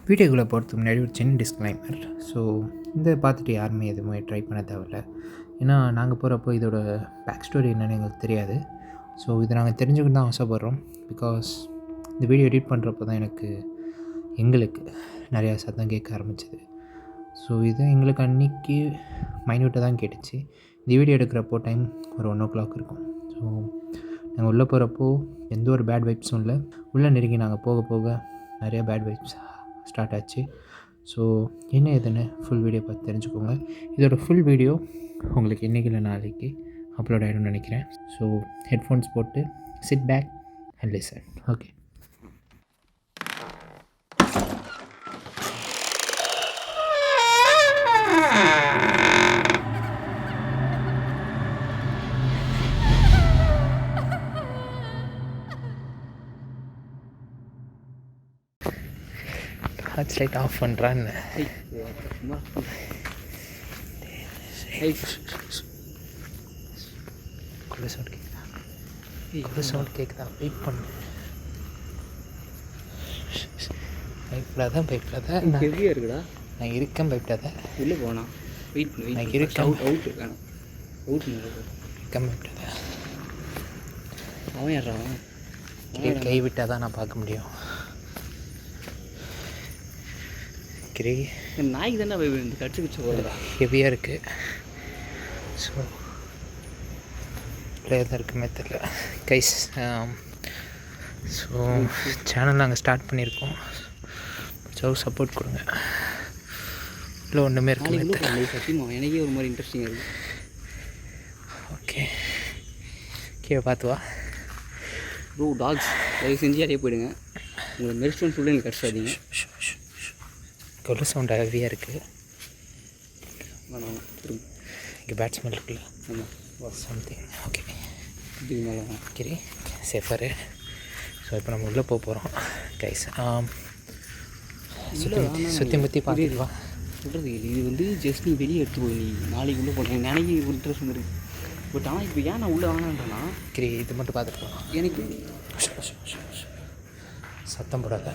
வீடியோக்குள்ளே போகிறதுக்கு முன்னாடி ஒரு சின்ன டிஸ்க்ளைமர். ஸோ இந்த பார்த்துட்டு யாருமே எதுவுமே ட்ரை பண்ண தேவையில்ல. ஏன்னா நாங்கள் போகிறப்போ இதோட பேக் ஸ்டோரி என்னென்னு எங்களுக்கு தெரியாது. ஸோ இதை நாங்கள் தெரிஞ்சுக்கிட்டு தான் ஆசைப்பட்றோம். பிகாஸ் இந்த வீடியோ எடிட் பண்ணுறப்போ தான் எங்களுக்கு நிறையா சத்தம் கேட்க ஆரம்பிச்சிது. ஸோ இது எங்களுக்கு அன்றைக்கி மைன்யூட்டாக தான் கேட்டுச்சு. இந்த வீடியோ எடுக்கிறப்போ டைம் ஒரு 1 o'clock இருக்கும். ஸோ நாங்கள் உள்ளே போகிறப்போ எந்த ஒரு பேட் வைப்ஸும் இல்லை. உள்ளே நெருங்கி நாங்கள் போக போக நிறையா பேட் வைப்ஸ் ஸ்டார்ட் ஆச்சு. ஸோ என்ன ஏதுன்னு ஃபுல் வீடியோ பார்த்து தெரிஞ்சுக்கோங்க. இதோட ஃபுல் வீடியோ உங்களுக்கு இன்றைக்கி இல்லை நாளைக்கு அப்லோட் ஆகிடும்னு நினைக்கிறேன். ஸோ ஹெட்ஃபோன்ஸ் போட்டு sit back and listen. Okay. Torch light off பண்ணுறான்னு குள்ள சவுண்ட் கேட்குதா? குள்ள சவுண்ட் கேட்குதா? வெயிட் பண்ணு. பயப்படாத ஹெவியாக இருக்குடா. நான் இருக்கேன், பயப்படாத. உள்ளே போனா வெயிட் பண்ணு. நான் இருக்கேன். அவுட் இருக்கான அவுட் இருக்கேன், பயப்படாத. அவன் யாரா? கை விட்டால் தான் நான் பார்க்க முடியும். கிரி நாய்க்கு தானே இந்த கடிச்சு போகிறதா ஹெவியாக இருக்குது. ஸோ தான் இருக்குமே தெரியல கைஸ். ஸோ சேனல் நாங்கள் ஸ்டார்ட் பண்ணியிருக்கோம். ஸோ சப்போர்ட் கொடுங்க. இல்லை ஒன்றுமே இருக்குமே தெரியல. சத்தியமாக எனக்கே ஒரு மாதிரி இன்ட்ரெஸ்டிங்காக இருக்குது. ஓகே, கீழே பார்த்து வா. ப்ரோ டாக்ஸ் தயவு செஞ்சு அதே போயிடுங்க. உங்களை மெரிஸ்டோன் சொல்லி எனக்கு கடிச்சாதீங்க. கொள்ள சவுண்ட் ஹெவியாக இருக்குது. வேணாம் இங்கே பேட்ஸ்மேன் இருக்குல்ல. ஆமாம், சம்திங். ஓகே, இதுக்கு மேலே கிரி சேஃபரு. ஸோ இப்போ நம்ம உள்ளே போகிறோம் கைஸ். சுற்றி முற்றி பார்த்துருவா சொல்கிறது. இது ஜஸ்ட் நீ வெளியே எடுத்து போய் நீ நாளைக்கு உள்ளே போனேன். எனக்கு இன்ட்ரெஸ்ட் வந்துருக்கு. பட் ஆனால் இப்போ ஏன் நான் உள்ளே வாங்கினேன்டா கிரி இது மட்டும் பார்த்துட்டு போகலாம். எனக்கு சத்தம் போடாத.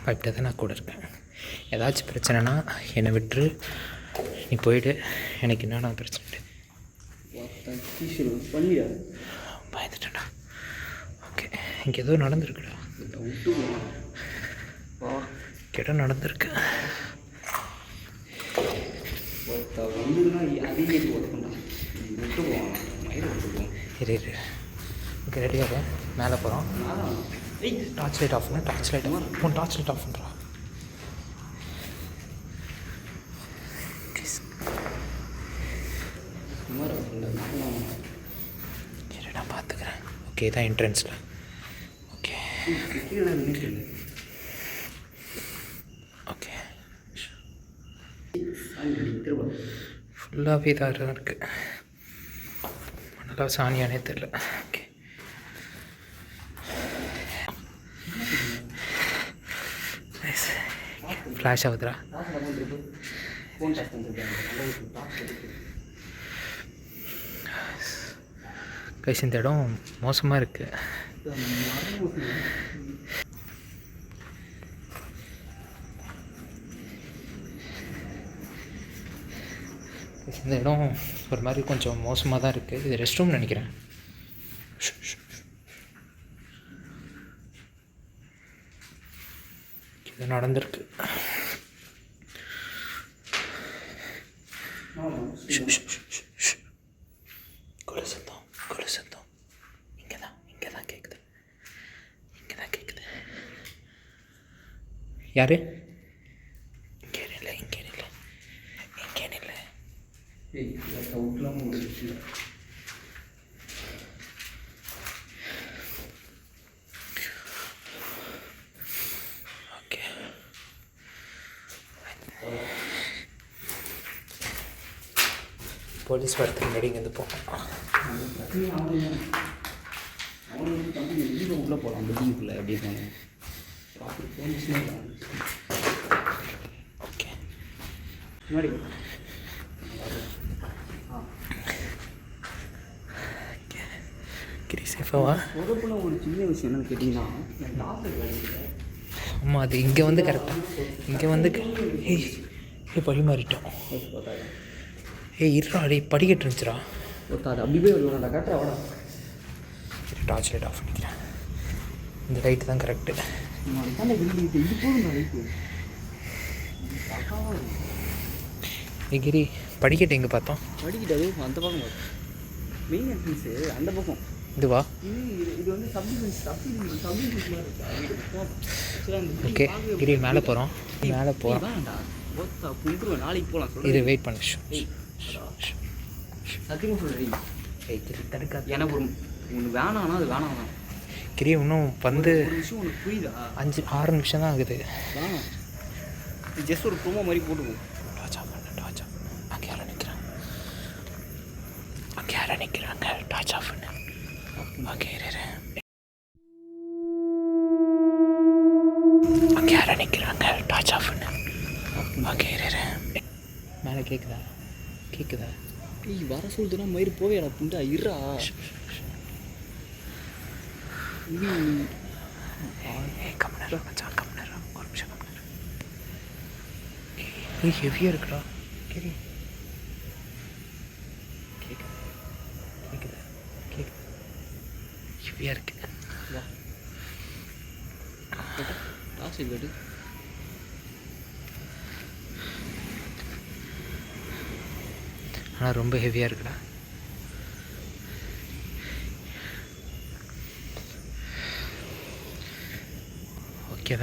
பயப்படாத, நான் கூட இருக்கேன். ஏதாச்சும் பிரச்சனைனா என்னை விட்டுரு, நீ போயிடு. எனக்கு என்னென்ன பிரச்சனை பயந்துட்டேன்டா. ஓகே, இங்கே ஏதோ நடந்துருக்குடா. கேட்டோ நடந்திருக்கு. இரு ஓகே, ரெடியாக மேலே போகிறோம். டார்ச் லைட் ஆஃப் பண்ணு. டார்ச் லைட் ஆஃப் பண்ணுறா. சரி, நான் பார்த்துக்கிறேன். ஓகே, இதான் என்ட்ரன்ஸில். ஓகே ஓகே, ஃபுல்லாகவே இதாக இருக்குது. நல்லா சாணியானே தெரில. Okay, flash ஆகுதுரா. கைஸ் இந்த இடம் மோசமாக இருக்குது. இந்த இடம் ஒரு மாதிரி கொஞ்சம் மோசமாக தான் இருக்குது. இது ரெஸ்ட் ரூம் நினைக்கிறேன். இது நடந்திருக்கு. கொலை சத்தம் இங்கே தான் கேட்குது. யாரு? இங்கே இல்லை. ஓகே, போலீஸ் வரத்துக்கு முன்னாடி இங்கேருந்து போகணும். உள்ளே போகலாம் பில்டிங்குள்ளே அப்படின்னு. ஓகே, முன்னாடி கிரி சேஃபாவா? சொதப்புன ஒரு சின்ன விஷயம் என்னன்னு கேட்டிங்கன்னா என் டாக்டர் வேலை. ஆமாம், அது இங்கே வந்து கரெக்டாக இங்கே வந்து ஏய் பழி மாறிட்டோம். இருடா டே, படிக்கட்டு இருந்துச்சுடா. அது அப்படி போய் வருவாடா, கரெக்டாக வாடா. டார்ச் லைட் ஆஃப் பண்ணிக்கிறேன். இந்த லைட்டு தான் கரெக்டு. இது போதும் லைட்டு. கிரி படிக்கட்டு எங்கே பார்த்தோம்? படிக்கிட்டு அது அந்த பக்கம் பார்த்தோம். மெயின் என்ட்ரன்ஸு அந்த பக்கம். இதுவா? இது வந்து ஓகே கிரி, மேலே போகிறோம். மேலே போகிறோம். நாளைக்கு போகலாம் சொல்கிறேன். இது வெயிட் பண்ணு. சத்தியமாக சொல்கிறேன். கிரி தடுக்காது. எனக்கு ஒன்று வேணாம்னா அது வேணாம். கிரி இன்னும் வந்து ஒரு விஷயம் உனக்கு புரியுதா? 5-6 நிமிஷம் தான் ஆகுது. வேணாம், ஜஸ்ட் ஒரு ப்ரோமோ மாதிரி போட்டுக்குவோம். டார்ச் ஆஃப் பண்ணு. அங்கே யாரை நிற்கிறாங்க? டார்ச் ஆஃப் பண்ணு. ஓகே அங்கே யாரை நிற்கிறாங்க? டார்ச் ஆஃப் பண்ணு. ஓகே மேலே கேட்குதா? ஏய், வர சொல்லுதுன்னா மயிறு போவேடா புண்டா, இருறா. கம்னர் ஒரு நிமிஷம். ஹெவியாக இருக்குடா. கிரி கேட்குதா? ஹெவியாக இருக்கு. டாஸ் இல்லடு. ஆனால் ரொம்ப ஹெவியாக இருக்குடா. ஓகே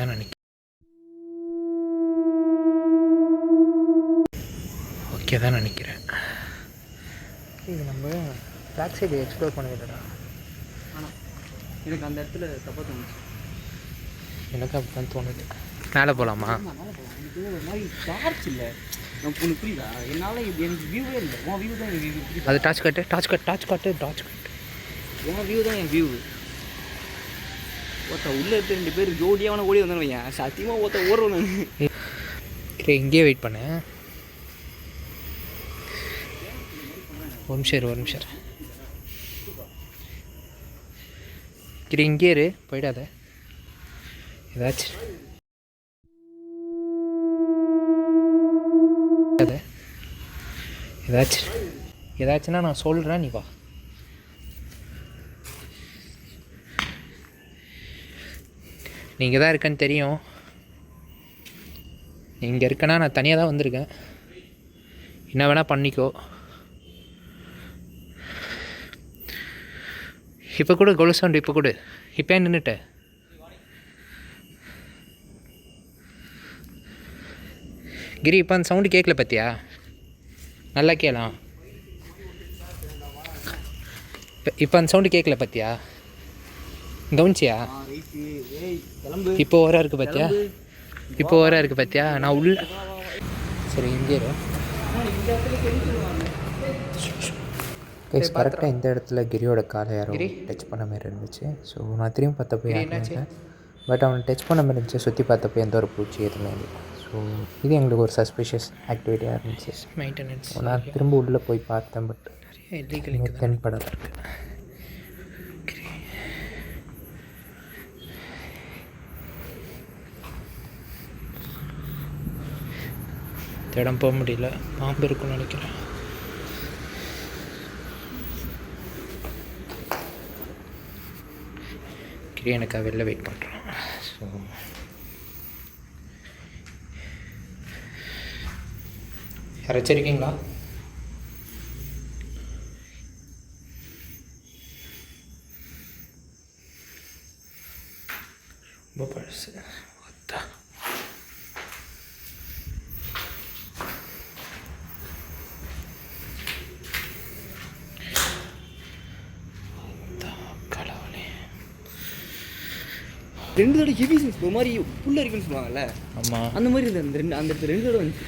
தான் நினைக்கிறேன். இது நம்ம பேக் சைடு எக்ஸ்ப்ளோர் பண்ணிடடா. ஆனால் எனக்கு அந்த இடத்துல தப்பாக தோணுச்சு. எனக்கு அப்படி தான் தோணுது. மேலே போகலாமா? எனக்கு ஒரு மாதிரி டார்ச் இல்லை. எனக்கு ஒன்று புரியுதா? என்னால் எனக்கு வியூவே இல்லை. உன் வியூ தான் என் வியூ. அது டார்ச் காட்டு. உன் வியூ தான் என் வியூ. உள்ளே இருக்க 2 பேர் ஜோடியாக ஓடி வந்தேன். என் சத்தியமாக ஓடுறோம் நான். இங்கேயே வெயிட் பண்ணு. ஒரு நிமிஷம். கிரி இங்கே இரு, போயிடாத. ஏதாச்சுன்னா நான் சொல்கிறேன், நீ வா. நீ இங்கே தான் இருக்கேன்னு தெரியும். நீ இங்கே இருக்கேன்னா நான் தனியாக தான் வந்திருக்கேன். என்ன வேணால் பண்ணிக்கோ. இப்போ கூட கொலு சவுண்டு இப்போ கூட. இப்போ ஏன் நின்றுட்ட? கிரி, இப்போ அந்த சவுண்டு கேட்கல பார்த்தியா? நல்லா கேளாம். இப்போ அந்த சவுண்டு கேட்கல பார்த்தியா? கவனிச்சியா? இப்போ ஓரா இருக்குது பார்த்தியா? நான் உள்ள. சரி, இங்கே கரெக்டாக இந்த இடத்துல கிரியோட காலை யாரும் டச் பண்ண மாதிரி இருந்துச்சு. ஸோ நான் திரும்பி பார்த்தப்போ என்னாச்சு, பட் அவனை டச் பண்ண மாதிரி இருந்துச்சு. சுற்றி பார்த்தப்போ எந்த ஒரு பூச்சி எதுவுமே இல்லை. ஸோ இது எங்களுக்கு ஒரு சஸ்பிஷியஸ் ஆக்டிவிட்டியாக இருந்துச்சு. மெயின்டெனன்ஸ். நான் திரும்ப உள்ளே போய் பார்த்தேன், பட் தென்படலை. இடம் போக முடியல, பாம்பு இருக்குன்னு நினைக்கிறேன். கிரி எனக்காக வெளில வெயிட் பண்ணுறேன். ஸோ யாராச்சும் இருக்கீங்களா? ரொம்ப பழசு. ரெண்டு தடவை ஹெவி சைஸ் ஒரு மாதிரி புல்ல இருக்குன்னு சொல்லுவாங்கல்ல. ஆமாம், அந்த மாதிரி அந்த இடத்துல 2 தடவை வந்துச்சு.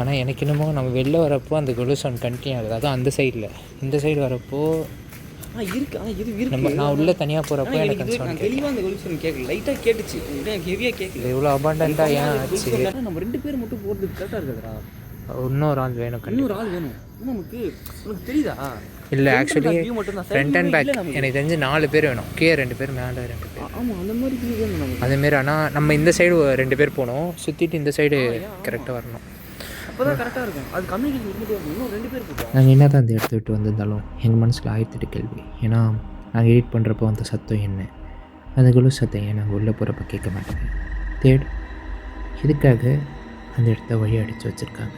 ஆனால் எனக்கு என்னமோ நம்ம வெளில வரப்போ அந்த கொலு சவுண்ட் கண்டினியூ ஆகுது. அதுவும் அந்த சைடில். இந்த சைடு வரப்போ இருக்கு. ஆனால் இது இருக்கு. நம்ம நான் உள்ளே தனியாக போகிறப்போ எனக்கு அந்த சவுண்ட் தெளிவாக அந்த கொலு சவுண்ட் கேட்கல, லைட்டாக கேட்டுச்சு. எனக்கு ஹெவியாக கேட்கல. இவ்வளோ அபாண்டண்ட்டாக ஏன் ஆச்சு? நம்ம 2 பேர் மட்டும் போகிறது கரெக்டாக இருக்குதுடா. இன்னொரு ஆள் வேணும் கண்டிப்பாக. இன்னொரு ஆள் வேணும் நமக்கு. உனக்கு தெரியுதா? இல்லை ஆக்சுவலி வியூ மட்டும் தான். ஃப்ரண்ட் அண்ட் பேக் எனக்கு தெரிஞ்சு 4 பேர் வேணும். கீழே 2 பேர், மேலே 2 பேர். ஆமாம், அந்த மாதிரி வியூ வேணும் நமக்கு. அதேமாரி ஆனால் நம்ம இந்த சைடு 2 பேர் போகணும், சுற்றிட்டு இந்த சைடு கரெக்டாக வரணும். அப்போ தான் கரெக்டாக இருக்கும். அது கம்யூனிகேஷன் இருந்துகிட்டே இருக்கும். இன்னும் 2 பேர் போட்டோம். நாங்கள் என்ன தான் அந்த இடத்த விட்டு வந்திருந்தாலும் எங்கள் மனசில் 1008 கேள்வி. ஏன்னா நாங்கள் எடிட் பண்ணுறப்போ அந்த சத்தம் என்ன, அந்த குழு சத்தம் ஏன் நாங்கள் உள்ளே போகிறப்ப கேட்க மாட்டேங்க. தேர்ட், எதுக்காக அந்த இடத்த வழி அடித்து வச்சுருக்காங்க,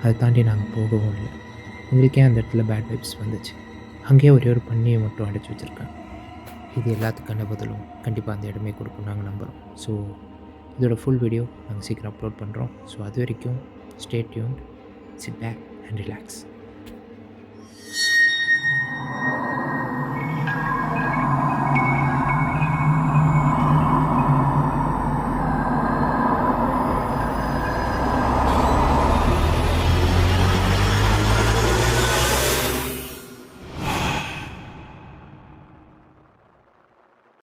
அதை தாண்டி நாங்கள் போகவும் இல்லை. எங்களுக்கே அந்த இடத்துல பேட் வைப்ஸ் வந்துச்சு. அங்கேயே ஒரே ஒரு பண்ணியை மட்டும் அடைச்சி வச்சுருக்காங்க. இது எல்லாத்துக்கான பதிலும் கண்டிப்பாக அந்த இடமே கொடுக்கும் நாங்கள் நம்புகிறோம். ஸோ இதோட ஃபுல் வீடியோ நாங்கள் சீக்கிரம் அப்லோட் பண்ணுறோம். ஸோ அது வரைக்கும் stay tuned, sit back and relax.